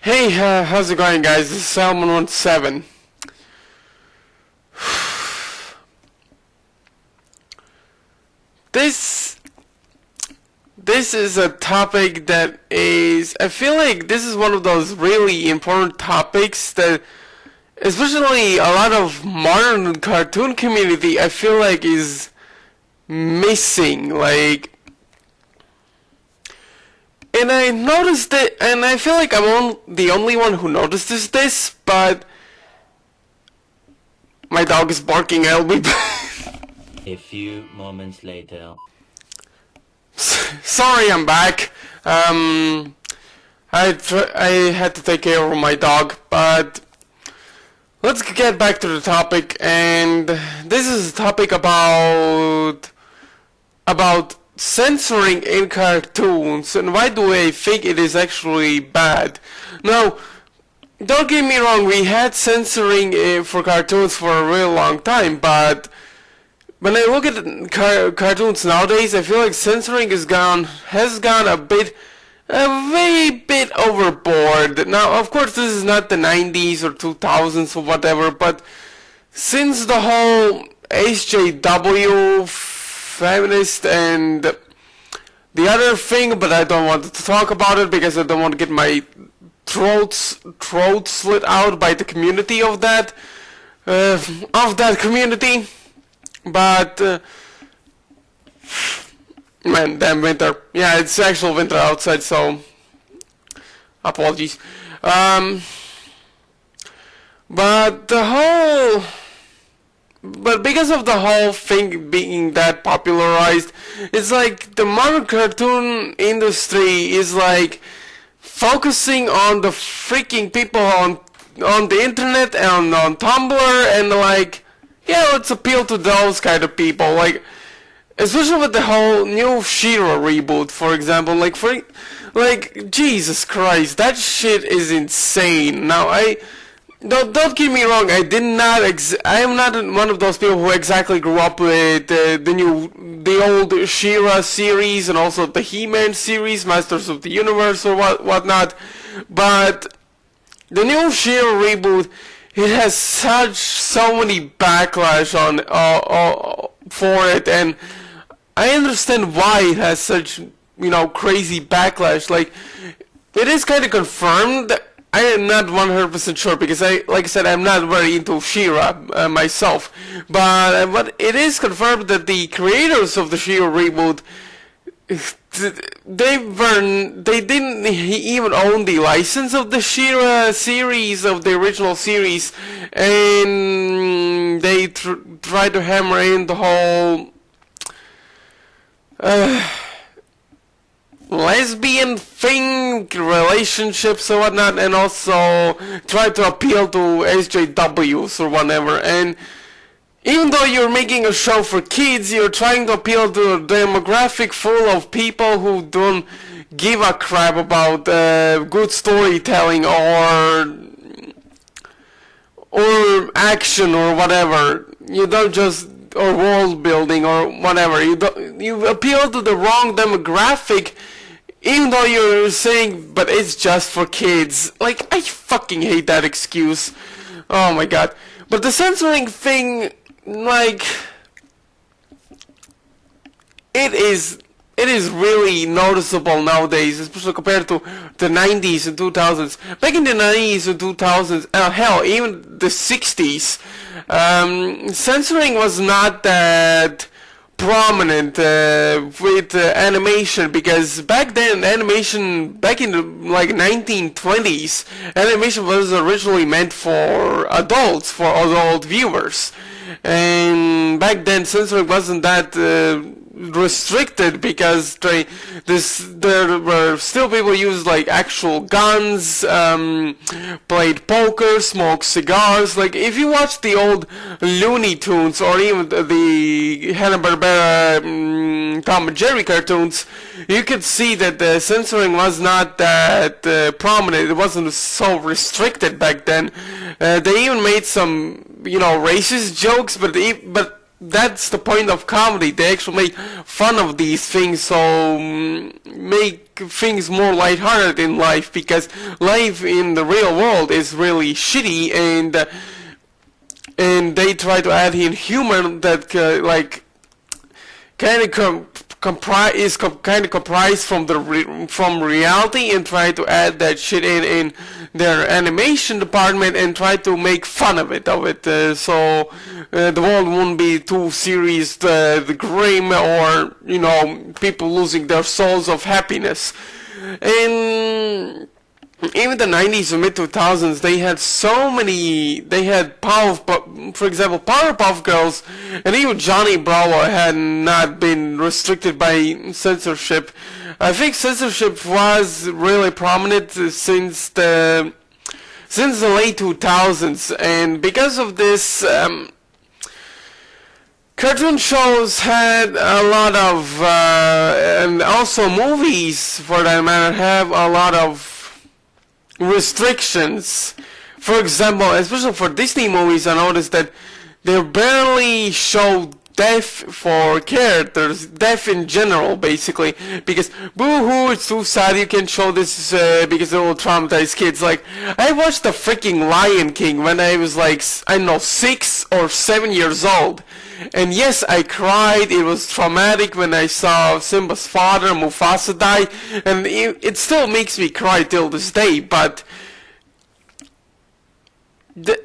Hey, how's it going, guys? This is Salmon17. This is a topic that is, I feel like this is one of those really important topics that, especially a lot of modern cartoon community, I feel like is missing. And I noticed it, and I feel like I'm the only one who notices this, but my dog is barking. I'll be back. A few moments later. Sorry, I'm back. I had to take care of my dog, but let's get back to the topic. And this is a topic about censoring in cartoons, and why do I think it is actually bad. Now, don't get me wrong, we had censoring for cartoons for a really long time, but when I look at cartoons nowadays, I feel like censoring has gone a very bit overboard. Now, of course, this is not the 90s or 2000s or whatever, but since the whole SJW feminist and the other thing, but I don't want to talk about it because I don't want to get my throat slit out by the community of that community. But man, damn winter. Yeah, it's actual winter outside, so apologies. But because of the whole thing being that popularized, it's like the modern cartoon industry is like focusing on the freaking people on the internet and on Tumblr, and like, yeah, let's appeal to those kind of people. Like, especially with the whole new She-Ra reboot, for example. Like Jesus Christ, that shit is insane. Now, don't get me wrong. I am not one of those people who exactly grew up with the old She-Ra series and also the He-Man series, Masters of the Universe or whatnot. But the new She-Ra reboot, it has so many backlash on for it, and I understand why it has such crazy backlash. Like, it is kind of confirmed. I am not 100% sure because like I said, I'm not very into She-Ra myself, but it is confirmed that the creators of the She-Ra reboot, they didn't even own the license of the She-Ra series, of the original series, and they tried to hammer in the whole lesbian thing, relationships or whatnot, and also try to appeal to SJWs or whatever. And even though you're making a show for kids, you're trying to appeal to a demographic full of people who don't give a crap about good storytelling or action or whatever. You don't just, or world building or whatever. You appeal to the wrong demographic, even though you're saying, but it's just for kids. Like, I fucking hate that excuse. Oh my god. But the censoring thing, like, it is really noticeable nowadays, especially compared to the 90s and 2000s. Back in the 90s and 2000s, hell, even the 60s, censoring was not that prominent with animation, because back then animation, back in the 1920s, animation was originally meant for adults, for adult viewers, and back then censoring wasn't that restricted, because there were still people who used like actual guns, played poker, smoked cigars. Like, if you watch the old Looney Tunes or even the Hanna-Barbera Tom and Jerry cartoons, you could see that the censoring was not that prominent. It wasn't so restricted back then. They even made some racist jokes, but that's the point of comedy. They actually make fun of these things, so make things more lighthearted in life, because life in the real world is really shitty, and they try to add in humor that like kind of kind of comprised from from reality, and try to add that shit in their animation department and try to make fun of it so the world won't be too serious, the grim, or people losing their souls of happiness. And even the 90s and mid 2000s, they had for example, Powerpuff Girls, and even Johnny Bravo had not been restricted by censorship. I think censorship was really prominent since the late 2000s, and because of this, cartoon shows had a lot of, and also movies for that matter, have a lot of restrictions. For example, especially for Disney movies, I noticed that they barely show death for characters, death in general, basically, because boo-hoo, it's too sad, you can show this because it will traumatize kids. Like, I watched the freaking Lion King when I was like, I don't know, 6 or 7 years old, and yes, I cried. It was traumatic when I saw Simba's father, Mufasa, die, and it still makes me cry till this day. But the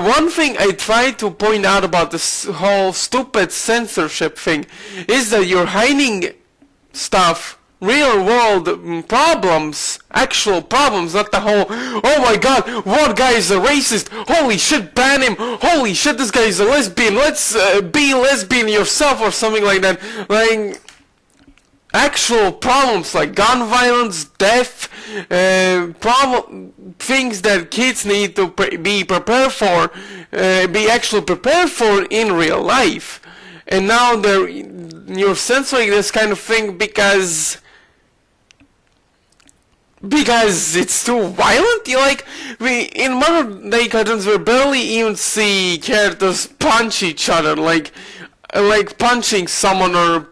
one thing I try to point out about this whole stupid censorship thing is that you're hiding stuff, real world problems, actual problems, not the whole, oh my god, one guy is a racist, holy shit, ban him, holy shit, this guy is a lesbian, let's be lesbian yourself, or something like that. Like, actual problems like gun violence, death, things that kids need to be prepared for, be actually prepared for in real life. And now you're censoring this kind of thing because it's too violent. In modern day cartoons, we barely even see characters punch each other, like punching someone, or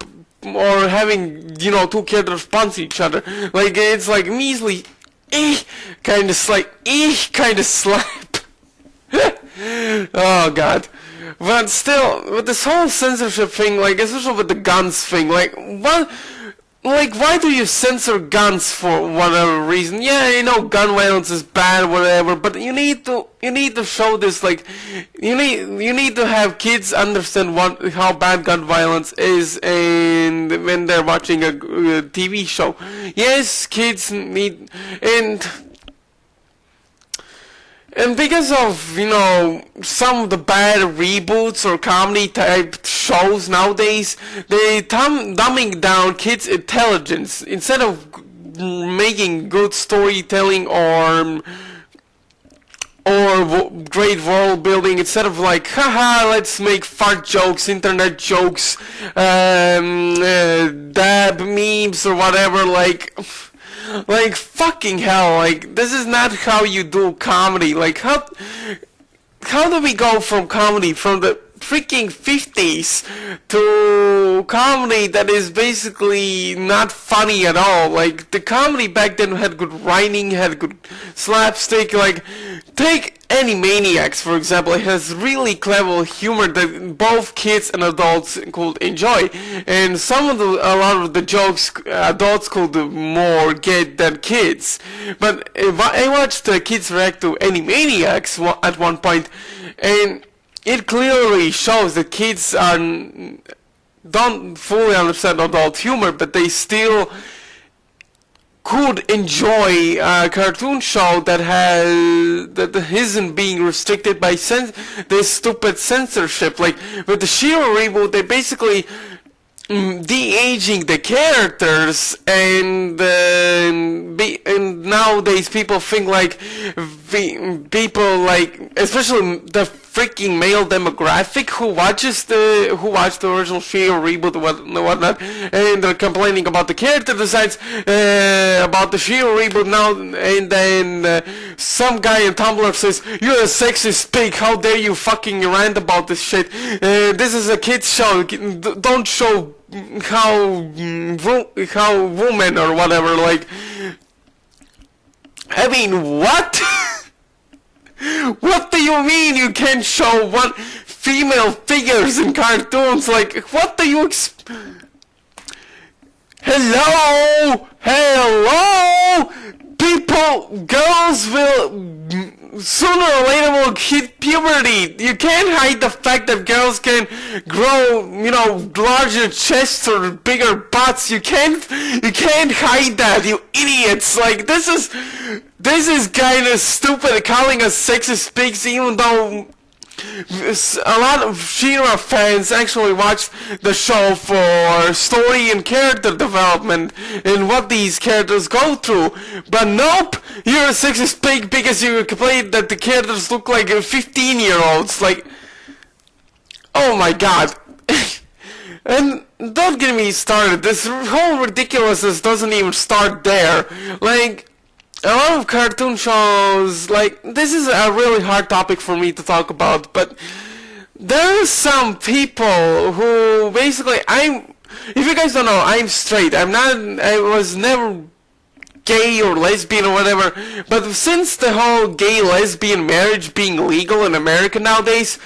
having, two characters punch each other. Like, it's like measly kind of slap. Oh god. But still, with this whole censorship thing, like, especially with the guns thing, why do you censor guns for whatever reason? Yeah, gun violence is bad, whatever, but you need to show this, like, you need to have kids understand how bad gun violence is, and when they're watching a TV show. Yes, kids need, and because of, some of the bad reboots or comedy type shows nowadays, they dumbing down kids' intelligence. Instead of making good storytelling or great world building, instead of like, haha, let's make fart jokes, internet jokes, dab memes or whatever, like fucking hell, like, this is not how you do comedy. Like, how do we go from comedy from the freaking 50s to comedy that is basically not funny at all? Like, the comedy back then had good writing, had good slapstick. Like, take Animaniacs, for example. It has really clever humor that both kids and adults could enjoy, and a lot of the jokes adults could more get than kids. But I watched kids react to Animaniacs at one point, and it clearly shows that kids don't fully understand adult humor, but they still could enjoy a cartoon show that isn't being restricted by this stupid censorship. Like, with the She-Ra reboot, they basically de-aging the characters, and nowadays people think like people, like, especially the freaking male demographic who watch the original She reboot and whatnot, and they're complaining about the character designs, about the She reboot now, and then some guy on Tumblr says, "You're a sexist pig, how dare you fucking rant about this shit, this is a kid's show, don't show how women," or whatever, like, I mean, what? What do you mean you can't show one female figures in cartoons? Like, what do you Hello? Hello? People, girls will sooner or later will hit puberty. You can't hide the fact that girls can grow, larger chests or bigger butts. You can't hide that, you idiots. Like, this is kind of stupid calling us sexist pigs, even though a lot of She-Ra fans actually watched the show for story and character development and what these characters go through. But nope, you're a sexist pig because you complain that the characters look like 15-year-olds. Like, oh my god. And don't get me started. This whole ridiculousness doesn't even start there. Like, a lot of cartoon shows, like, this is a really hard topic for me to talk about, but there are some people who basically, if you guys don't know, I'm straight. I was never gay or lesbian or whatever, but since the whole gay-lesbian marriage being legal in America nowadays,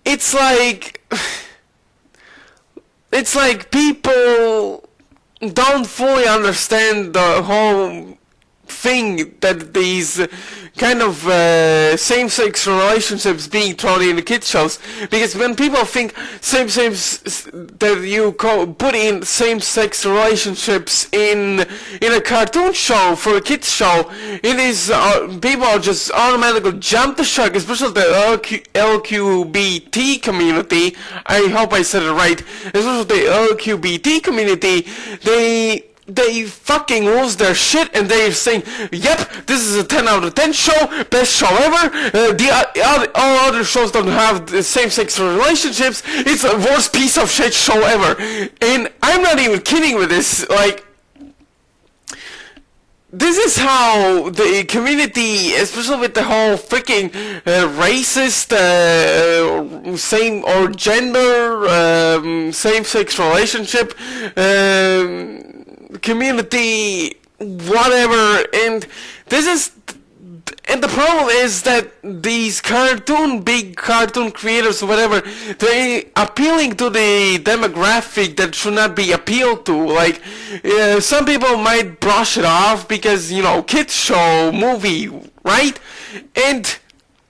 it's like people don't fully understand the whole thing that these kind of same-sex relationships being thrown in the kids shows, because when people think that you put in same-sex relationships in a cartoon show for a kids show, it is people just automatically jump the shark, especially the LQBT community. I hope I said it right. Especially the LQBT community, they fucking lose their shit and they're saying, yep, this is a 10 out of 10 show, best show ever, all other shows don't have the same-sex relationships, it's the worst piece of shit show ever. And I'm not even kidding with this, like, this is how the community, especially with the whole freaking racist, same or gender, same-sex relationship, community, whatever, and the problem is that these big cartoon creators or whatever, they're appealing to the demographic that should not be appealed to. Like, some people might brush it off because, kids show, movie, right? And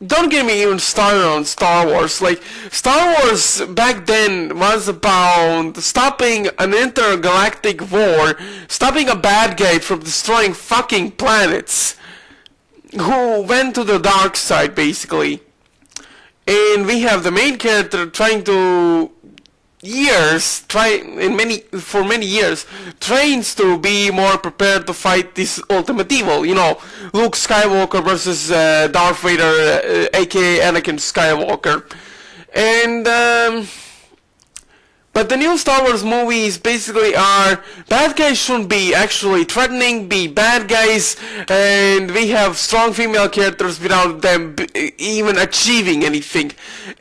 don't get me even started on Star Wars. Like, Star Wars back then was about stopping an intergalactic war, stopping a bad guy from destroying fucking planets, who went to the dark side, basically. And we have the main character trying to for many years, trains to be more prepared to fight this ultimate evil. Luke Skywalker versus Darth Vader, aka Anakin Skywalker. And but the new Star Wars movies basically are bad guys shouldn't be actually threatening, be bad guys, and we have strong female characters without them even achieving anything.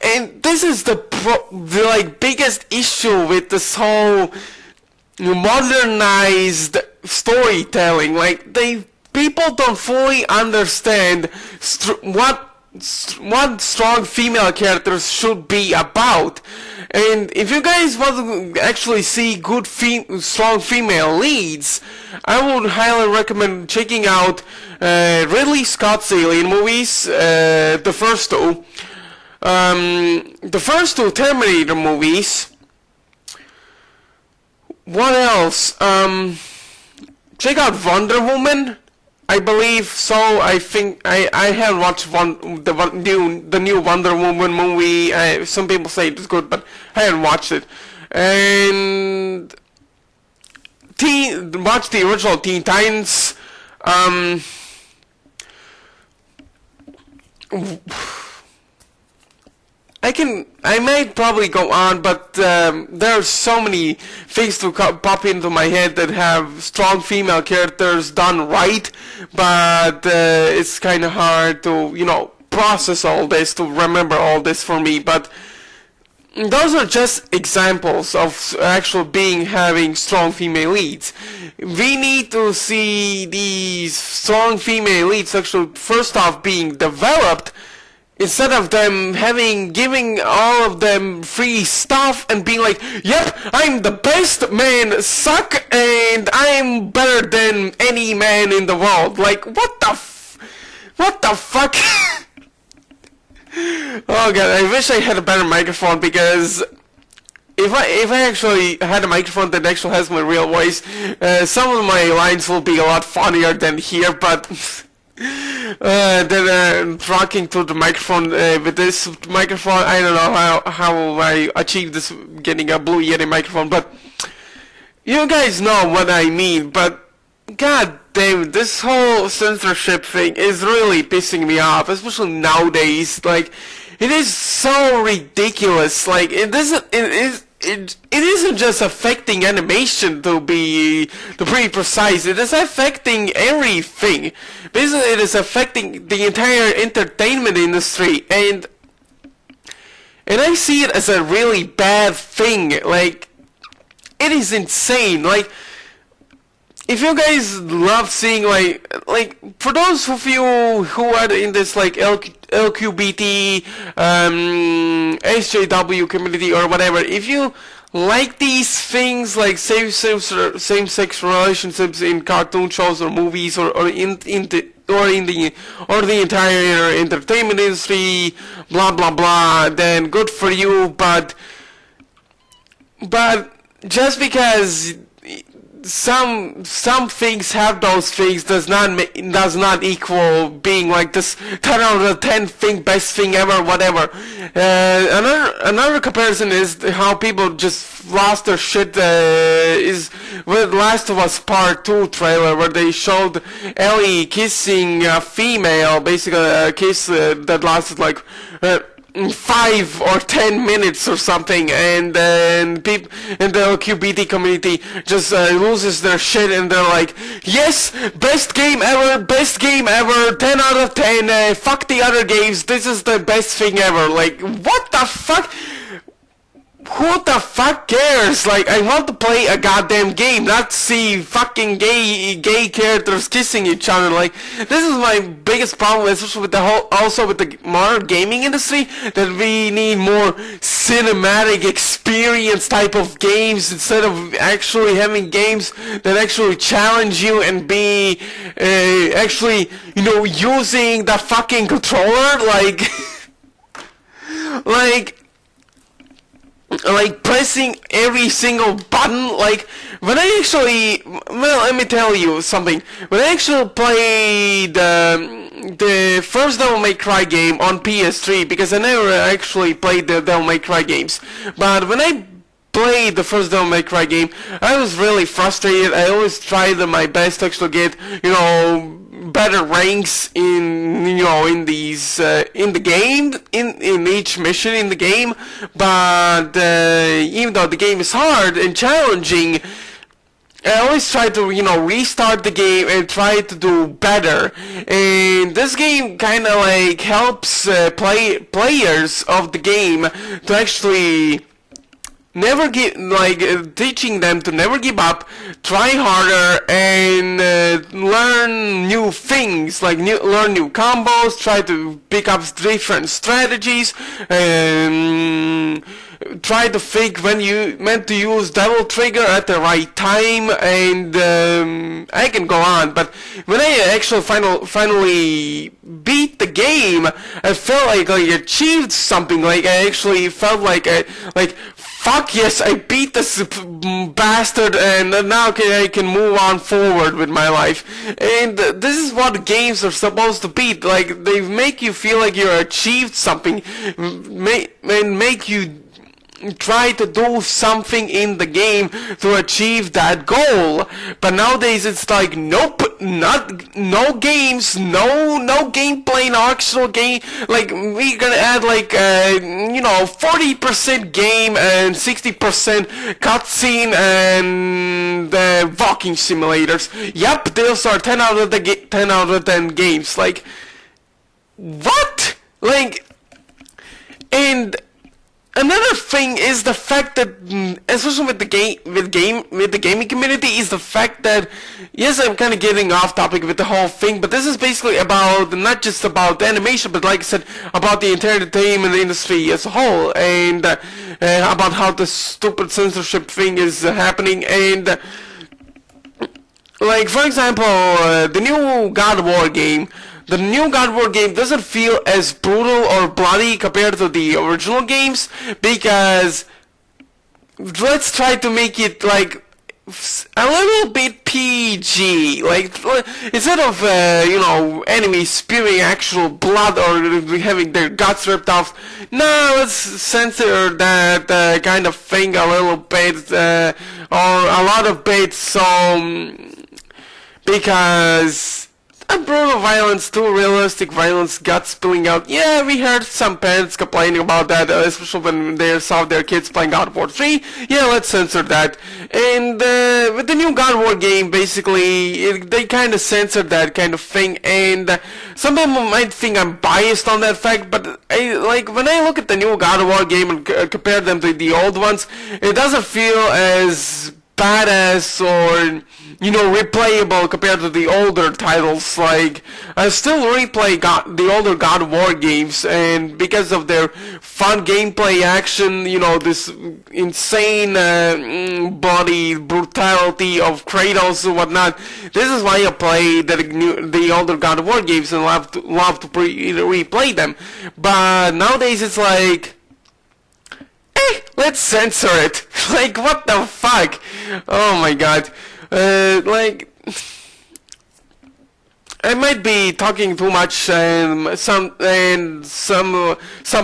And this is the biggest issue with this whole modernized storytelling. Like, people don't fully understand what strong female characters should be about. And if you guys want to actually see good strong female leads, I would highly recommend checking out Ridley Scott's Alien movies, the first two Terminator movies. What else? Check out Wonder Woman. I believe so. I think I have watched the new Wonder Woman movie. Some people say it's good, but I haven't watched it. And watch the original Teen Titans. I might probably go on, but there are so many things to pop into my head that have strong female characters done right, but it's kind of hard to, process all this, to remember all this for me, but those are just examples of actual being having strong female leads. We need to see these strong female leads actually first off being developed, instead of them giving all of them free stuff and being like, yep, I'm the best man, suck, and I'm better than any man in the world. Like, what the fuck? Oh god, I wish I had a better microphone, because if I actually had a microphone that actually has my real voice, some of my lines will be a lot funnier than here, but then talking to the microphone with this microphone, I don't know how I achieved this, getting a Blue Yeti microphone, but you guys know what I mean. But god damn, this whole censorship thing is really pissing me off, especially nowadays. Like, it is so ridiculous. Like, it isn't just affecting animation, to be precise. It is affecting everything. Basically, it is affecting the entire entertainment industry, and I see it as a really bad thing. Like, it is insane. Like, if you guys love seeing, like for those of you who are in this like LQBT, SJW community or whatever, if you like these things like same-sex relationships in cartoon shows or movies or in the entire entertainment industry, blah blah blah, then good for you. But just because some things have those things does not equal being like this 10 out of 10 thing, best thing ever, whatever. Another comparison is how people just lost their shit is with Last of Us Part 2 trailer, where they showed Ellie kissing a female, basically a kiss that lasted like 5 or 10 minutes or something, and then people in the LQBT community just loses their shit, and they're like, yes, best game ever, 10 out of 10, fuck the other games, this is the best thing ever. Like, what the fuck? Who the fuck cares? Like, I want to play a goddamn game, not see fucking gay characters kissing each other. Like, this is my biggest problem, especially with the modern gaming industry, that we need more cinematic experience type of games, instead of actually having games that actually challenge you and be actually, using the fucking controller, like pressing every single button. Like, when I actually, well, let me tell you something. When I actually played the first Devil May Cry game on PS3, because I never actually played the Devil May Cry games, but when I played the first Devil May Cry game, I was really frustrated. I always tried my best to actually get, better ranks in the game, in each mission in the game, but even though the game is hard and challenging, I always try to restart the game and try to do better. And this game kind of like helps players of the game to actually never give, teaching them to never give up, try harder, and learn new things, learn new combos, try to pick up different strategies, try to think when you meant to use Devil Trigger at the right time, and I can go on. But when I actually finally beat the game, I felt like I achieved something. Like, I actually felt like fuck yes, I beat this bastard, and now I can move on forward with my life. And this is what games are supposed to be. Like, they make you feel like you achieved something, and make you try to do something in the game to achieve that goal. But nowadays it's like, nope, no games, no gameplay, no actual game. Like we're gonna add like 40% game and 60% cutscene and walking simulators. Yep, those are 10 out of 10 games. Like what? Like, and another thing is the fact that, especially with the gaming community, is the fact that, yes, I'm kind of getting off topic with the whole thing, but this is basically about not just about animation, but like I said, about the entertainment industry as a whole, and about how the stupid censorship thing is happening, and like for example, the new God of War game. The new God of War game doesn't feel as brutal or bloody compared to the original games, because let's try to make it like a little bit PG. Like instead of enemies spewing actual blood or having their guts ripped off, no, let's censor that kind of thing a little bit, or a lot of bits, so because brutal violence, too realistic violence, guts spilling out. Yeah, we heard some parents complaining about that, especially when they saw their kids playing God of War 3. Yeah, let's censor that. And with the new God of War game, basically, they kind of censored that kind of thing. And some people might think I'm biased on that fact, but when I look at the new God of War game and compare them to the old ones, it doesn't feel as badass or replayable compared to the older titles. Like I still replay the older God of War games, and because of their fun gameplay, action, this insane body brutality of Kratos and whatnot, this is why I play the older God of War games and love to replay them. But nowadays it's like, let's censor it. Like, what the fuck? Oh my god. I might be talking too much, and some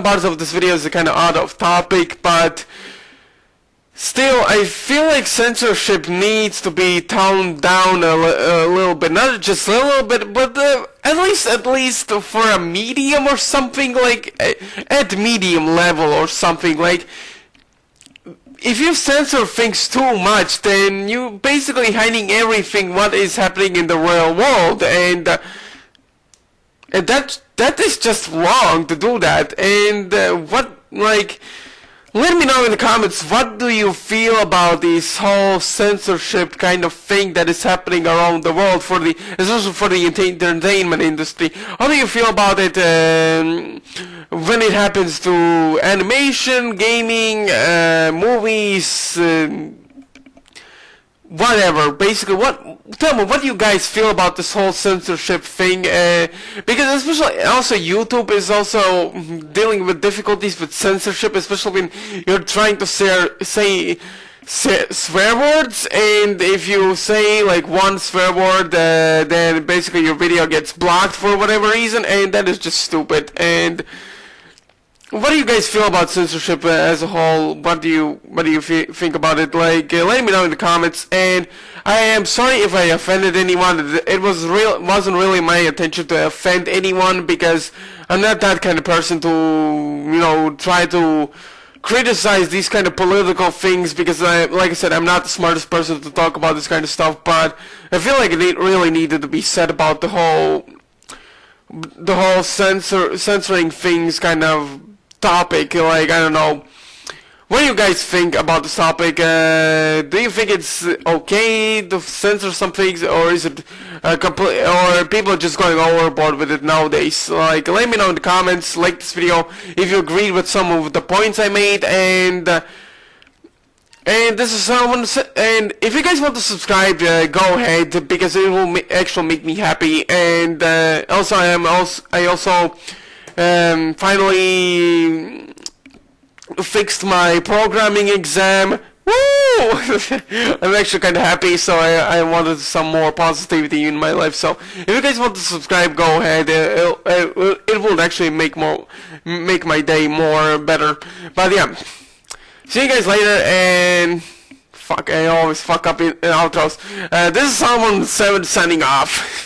parts of this video is kind of out of topic, but still, I feel like censorship needs to be toned down a little bit. Not just a little bit, but at least for a medium or something, like at medium level or something. Like, if you censor things too much, then you basically hiding everything what is happening in the real world, and that is just wrong to do that. And let me know in the comments, what do you feel about this whole censorship kind of thing that is happening around the world, especially for the entertainment industry? How do you feel about it when it happens to animation, gaming, movies, whatever? Basically, tell me what you guys feel about this whole censorship thing, because especially also YouTube is also dealing with difficulties with censorship, especially when you're trying to say swear words, and if you say like one swear word, then basically your video gets blocked for whatever reason, and that is just stupid. And what do you guys feel about censorship as a whole? What do you think about it? Like, let me know in the comments. And I am sorry if I offended anyone. It wasn't really my intention to offend anyone, because I'm not that kind of person to try to criticize these kind of political things, because like I said, I'm not the smartest person to talk about this kind of stuff. But I feel like it really needed to be said about the whole censoring things kind of topic. Like, I don't know, what do you guys think about this topic? Do you think it's okay to censor some things, or is it or people are just going overboard with it nowadays? Like, let me know in the comments. Like this video if you agreed with some of the points I made, and this is someone. And if you guys want to subscribe, go ahead, because it will actually make me happy. And also, I also finally fixed my programming exam. Woo! I'm actually kind of happy, so I wanted some more positivity in my life. So if you guys want to subscribe, go ahead. It will actually make my day more better. But yeah, see you guys later, and Fuck, I always fuck up in outros. This is Salmon 7 signing off.